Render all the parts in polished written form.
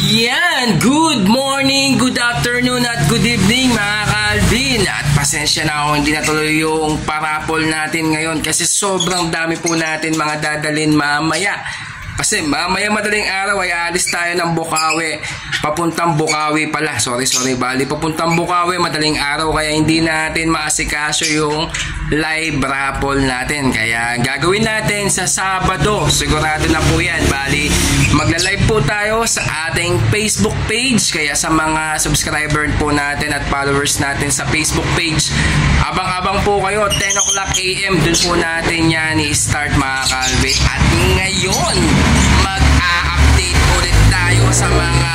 Yan, good morning, good afternoon at good evening mga Calvin. At pasensya na ako hindi natuloy yung parapol natin ngayon kasi sobrang dami po natin mga dadalhin mamaya. Kasi mamaya madaling araw ay alis tayo ng Bukawi. Papuntang Bukawi pala. Sorry. Bali, papuntang Bukawi madaling araw kaya hindi natin maasikaso yung live raffle natin. Kaya gagawin natin sa Sabado. Sigurado na po yan. Bali, magla-live po tayo sa ating Facebook page. Kaya sa mga subscriber po natin at followers natin sa Facebook page, abang-abang po kayo. 10 o'clock AM dun po natin yan i-start mga Calvin. At ngayon, mag-a-update ulit tayo sa mga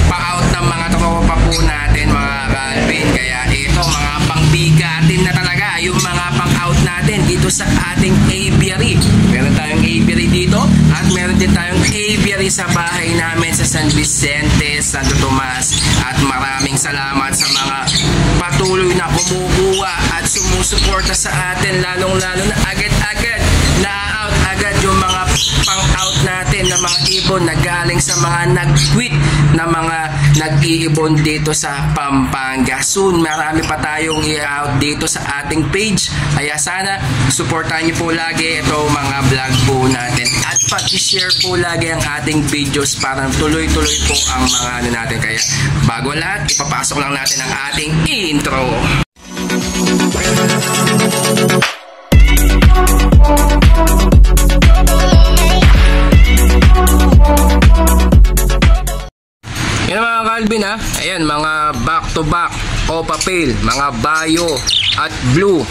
pa-out ng mga tropa po natin mga Calvin. Kaya ito, mga pangbigatin na talaga yung mga pang-out natin dito sa ating aviary. Meron tayong aviary dito at meron din tayong aviary sa bahay namin sa San Vicente, Santo Tomas. At maraming salamat sa mga patuloy na kumukuha at sumusuporta sa atin, lalong-lalo na agad-agad na-out agad yung mga pang-out natin na mga ibon na galing sa mga nag-quit na mga nag-iibon dito sa Pampanga. Soon, marami pa tayong i-out dito sa ating page. Kaya sana, supportahan niyo po lagi ito mga vlog po natin. At pag-share po lagi ang ating videos para tuloy-tuloy po ang mga ano natin. Kaya bago lahat, ipapasok lang natin ang ating intro. Yan mga Calvin ha. Ayan, mga back to back Opa Pale, mga Bayo at Blue.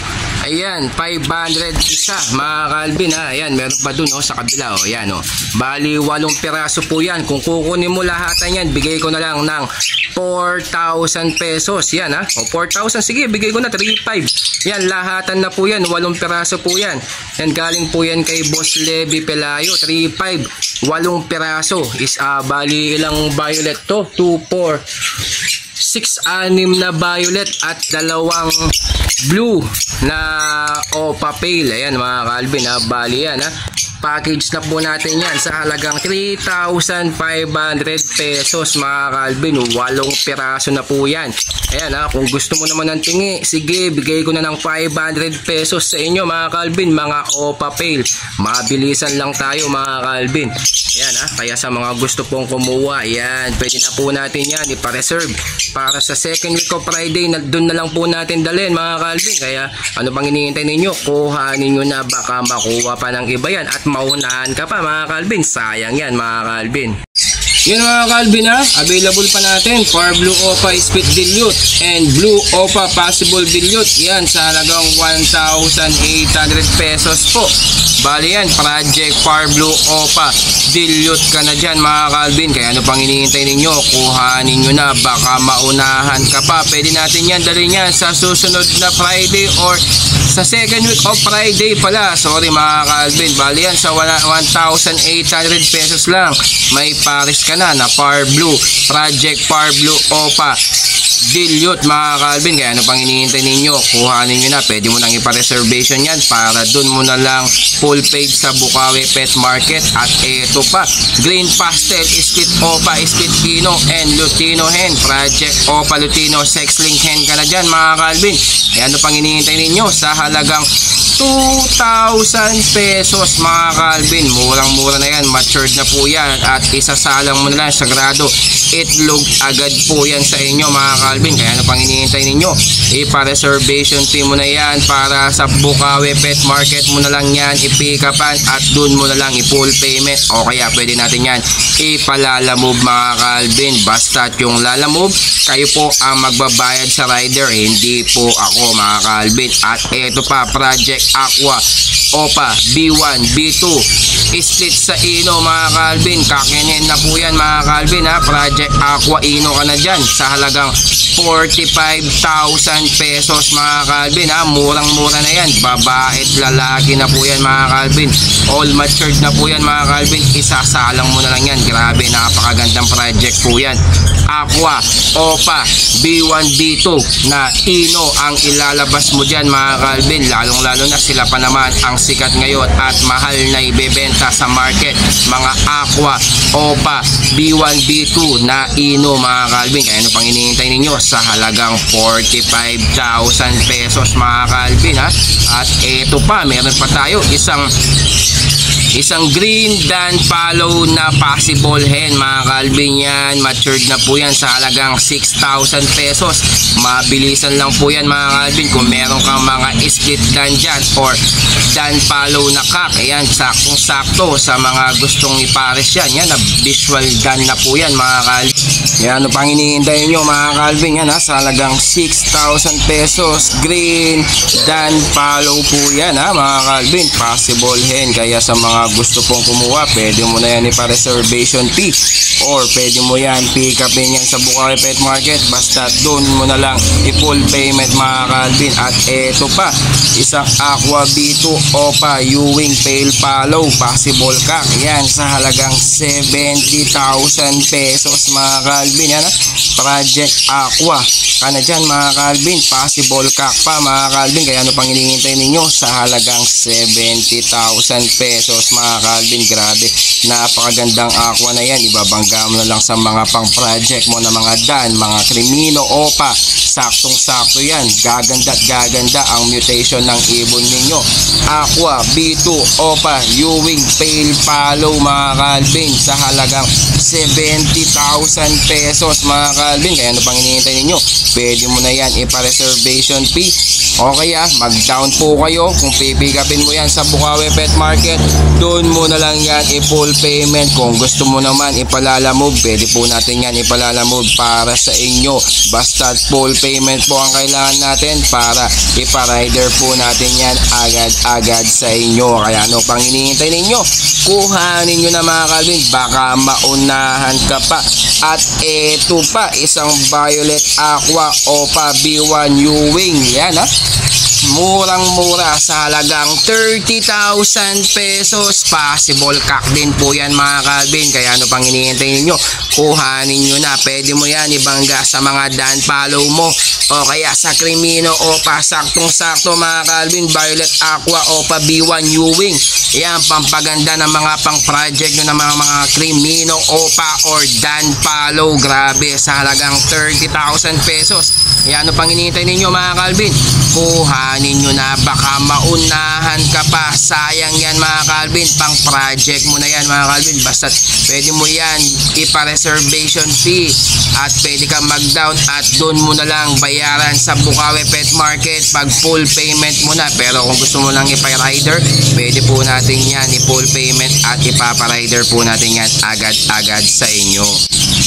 Ayan, 500 isa mga Calvin ha. Ayan, meron pa dun sa kabila. Ayan, bali 8 piraso po yan. Kung kukunin mo lahatan yan, bigay ko na lang ng 4,000 pesos. Yan ha. 4,000, sige, bigay ko na 3,500. Yan, lahatan na po yan. 8 piraso po yan. Yan, galing po yan kay Boss Levi Pelayo. 3,500. 8 piraso. Bali ilang violet to? 2, 4, 6 na violet at 2 blue na Opa Pale. Ayan mga Calvin ha. Bali yan ha. Package na po natin yan sa halagang 3,500 pesos mga Calvin. 8 piraso na po yan. Ayan ha, kung gusto mo naman ng tingi, sige, bigay ko na ng 500 pesos sa inyo mga Calvin, mga Opa Pale. Mabilisan lang tayo mga Calvin. Ayan ha, kaya sa mga gusto pong kumuha, ayan, pwede na po natin yan ipa-reserve para sa second week of Friday. Doon na lang po natin dalhin mga Calvin. Kaya ano pang hinihintay ninyo? Kuhanin nyo na, baka makuha pa ng iba yan at maunahan ka pa mga Calvin. Sayang yan mga Calvin. Yun mga Calvin ha, available pa natin for Blue Opa Split Dilute and Blue Opa Possible Dilute. Yan sa halagang 1,800 pesos po. Bali yan, Project Far Blue Opa Dilute ka na dyan mga Calvin. Kaya ano pang hinihintay ninyo? Kuhanin nyo na, baka maunahan ka pa. Pwede natin yan dalhin yan sa susunod na Friday or sa second week of Friday pala. Sorry mga Calvin. Bali yan sa 1,800 pesos lang. May Paris ka na Far Blue, Project Far Blue Opa Dilute mga Calvin. Kaya ano pang hinihintay ninyo? Kuhanin nyo na. Pwede mo nang ipa-reservation yan para dun mo na lang full page sa Bukawi Pet Market. At eto pa, Green Pastel Split Opa Split Kino and Lutino Hen, Project Opa Lutino Sexling Hen ka na dyan mga Calvin. Kaya ano pang hinihintay ninyo? Sa halagang 2,000 pesos mga Calvin. Murang-mura na yan, matured na po yan at isasalang mo na lang, sagrado itlog agad po yan sa inyo mga Calvin. Kaya ano pang hinihintay ninyo? Ipa-reservation fee mo na yan para sa Bukawi Pet Market mo na lang yan i-pick upan at dun mo na lang i-full payment, o kaya pwede natin yan ipalalamove mga Calvin. Basta yung lalamove, kayo po ang magbabayad sa rider, hindi po ako mga Calvin. At eto pa, Project Aqua Opa B1 B2 split sa Ino mga Calvin. Kakinin na po yan mga Calvin ha. Project Aqua Ino ka na dyan sa halagang 45,000 pesos mga Calvin ha. Murang-mura na yan. Babae at lalaki na po yan mga Calvin. All matured na po yan mga Calvin. Isasalang mo na lang yan. Grabe, napakagandang project po yan. Aqua, Opa, B1, B2 na Ino ang ilalabas mo dyan mga Calvin. Lalong lalo na sila pa naman ang sikat ngayon at mahal na ibebenta sa market. Mga Aqua, Opa, B1, B2 na Ino mga Calvin. Kaya ano pang hinihintay ninyo sa halagang 45,000 pesos mga Calvin ha. At eto pa, meron pa tayo isang green dan follow na possible hen mga Calvin yan. Matured na po yan sa halagang 6,000 pesos. Mabilisan lang po yan mga Calvin. Kung meron kang mga split dan dyan or dan follow na kak, ayan, saktong sakto sa mga gustong ipares yan. Yan, visual dan na po yan mga Calvin. Yan, ano pang hinihintay nyo mga Calvin yan ha, sa halagang 6,000 pesos. Green dan follow po yan ha mga Calvin. Possible hen. Kaya sa mga gusto pong kumuha, pwede mo na yan ipa-reservation fee or pwede mo yan pick upin yan sa Bukawi Pet Market. Basta doon mo na lang i-full payment mga Calvin. At eto pa, isang Aqua B2 Opa Ewing Pale Follow possible kak yan sa halagang 70,000 pesos mga Calvin yan ha. Project Aqua ka na dyan mga Calvin. Possible kak pa mga Calvin. Kaya ano pang hinihintay ninyo sa halagang 70,000 pesos mga Calvin. Grabe, napakagandang Aqua na yan. Ibabangga mo na lang sa mga pang project mo na mga dan, mga Crimino, Opa. Saktong sakto yan. Gaganda at gaganda ang mutation ng ibon ninyo. Aqua B2 Opa Ewing Pale Follow mga Calvin sa halagang 70,000 pesos mga Calvin. Kaya ano pang hinihintay ninyo? Pwede mo na yan ipa-reservation fee o kaya mag-down po kayo kung pipikapin mo yan sa Bukawi Pet Market. Doon mo na lang yan i-full payment. Kung gusto mo naman ipalalamove, pwede po natin yan ipalalamove para sa inyo. Basta full payment po ang kailangan natin para ipa-rider po natin yan agad-agad sa inyo. Kaya ano pang hinihintay ninyo? Kuhanin nyo na mga Calvin, baka maunahan ka pa. At eto pa, isang Violet Aqua Opa B1 Ewing yan ha. Murang-mura sa halagang 30,000 pesos. Possible kak din po yan mga Calvin. Kaya ano pang hinihintay ninyo? Kuhanin nyo na. Pwede mo yan ibangga sa mga dan follow mo o kaya sa Crimino Opa. Saktong-sakto mga Calvin. Violet Aqua Opa B1 Ewing. Yan, pampaganda ng mga pang project nyo ng mga Crimino Opa or dan follow. Grabe, sa halagang 30,000 pesos. Yan, ano pang hinihintay ninyo mga Calvin? Kuhanin nyo na, baka maunahan ka pa. Sayang yan mga Calvin, pang project mo na yan mga Calvin. Basta pwede mo yan ipa-reservation fee at pwede ka mag-down at doon mo na lang bayaran sa Bukawi Pet Market pag full payment mo na. Pero kung gusto mo lang ipa-rider, pwede po natin yan i-full payment at ipapa-rider po natin yan agad-agad sa inyo.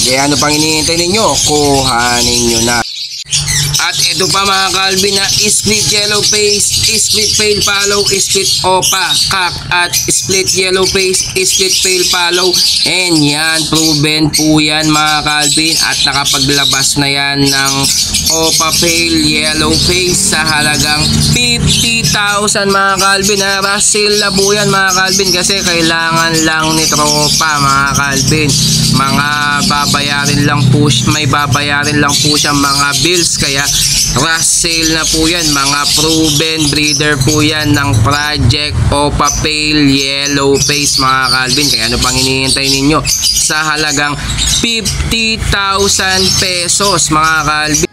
Kaya ano pang hinihintay ninyo? Kuhanin nyo na. At ito pa mga Calvin na split yellow face, split pale follow, split opa, kak at split yellow face, split pale follow. And yan, proven po yan mga Calvin. At nakapaglabas na yan ng opa pale yellow face sa halagang 50,000 mga Calvin. Russell na po yan mga Calvin kasi kailangan lang ni tropa mga Calvin. Mga babayarin lang po, may babayarin lang po siya mga bills. Kaya Russell na po yan, mga proven breeder po yan ng Project Opa Pale Yellow Face mga Calvin. Kaya ano pang hinihintay ninyo? Sa halagang 50,000 pesos mga Calvin.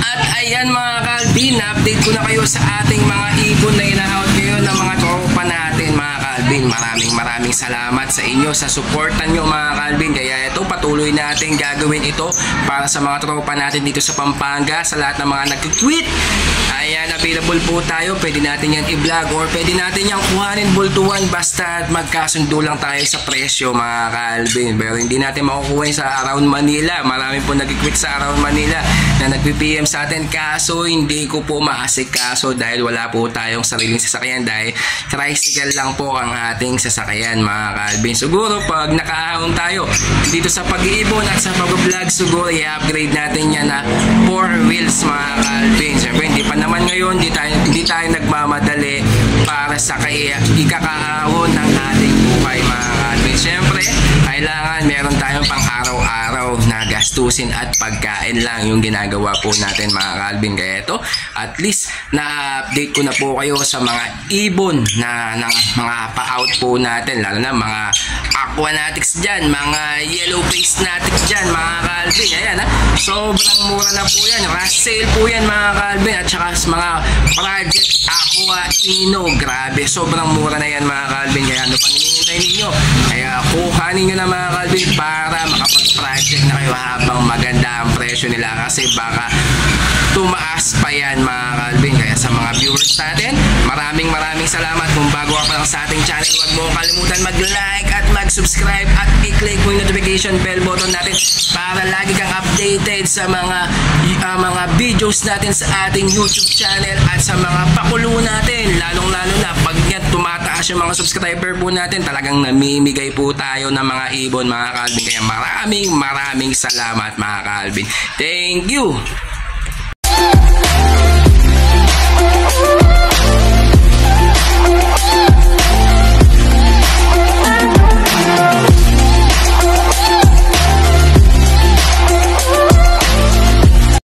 At ayan mga Calvin, update ko na kayo sa ating mga ibon na inahout ngayon ng mga tropa natin mga Calvin. Maraming salamat sa inyo sa suportan nyo mga Calvin. Kaya ito, patuloy natin gagawin ito para sa mga tropa natin dito sa Pampanga, sa lahat ng mga nag-tweet Ayan, available po tayo. Pwede natin yan i-vlog or pwede natin yan kuhanin bultuan basta magkasundo lang tayo sa presyo mga ka-Alvin. Pero hindi natin makukuha sa around Manila. Marami po nag-quit sa around Manila na nag-PM sa atin. Kaso hindi ko po maasikaso dahil wala po tayong sariling sasakyan dahil tricycle lang po ang ating sasakyan mga ka-Alvin. Siguro pag nakaahon tayo dito sa pag-iibon at sa pag-vlog, siguro i-upgrade natin yan na 4 wheels mga ka-Alvin. Siyempre hindi pa naman ngayon, hindi tayo nagmamadali para sa ikakaahon ng ating buhay mga ka-Alvin. Siyempre kailangan meron tayong pang araw-araw na gastusin at pagkain lang yung ginagawa po natin mga ka-Alvin. Kaya ito, at least na-update ko na po kayo sa mga ibon na mga pa-out po natin, lalo na mga aquanatics dyan, mga yellow face natics dyan mga ka-Alvin. Ayan ha, sobrang mura na po yan, rush sale po yan mga ka-Alvin. At saka mga Project Aqua Ino, grabe, sobrang mura na yan mga ka-Alvin. Kaya ano pang hinihintay ninyo? Kaya kuhanin nyo na mga ka-Alvin para makapag-project na kayo habang maganda ang presyo nila, kasi baka tumaas pa yan mga ka-Alvin. Kaya sa mga viewers natin, maraming salamat. Kung bago ka pa lang sa ating channel, huwag mo kalimutan mag-like at mag-subscribe at i-click mo yung notification bell button natin para lagi kang updated sa mga videos natin sa ating YouTube channel at sa mga pakulo natin. Lalong-lalo na pag yan tumataas yung mga subscriber po natin, talagang namimigay po tayo ng mga ibon mga ka-Alvin. Kaya maraming salamat mga ka-Alvin. Thank you!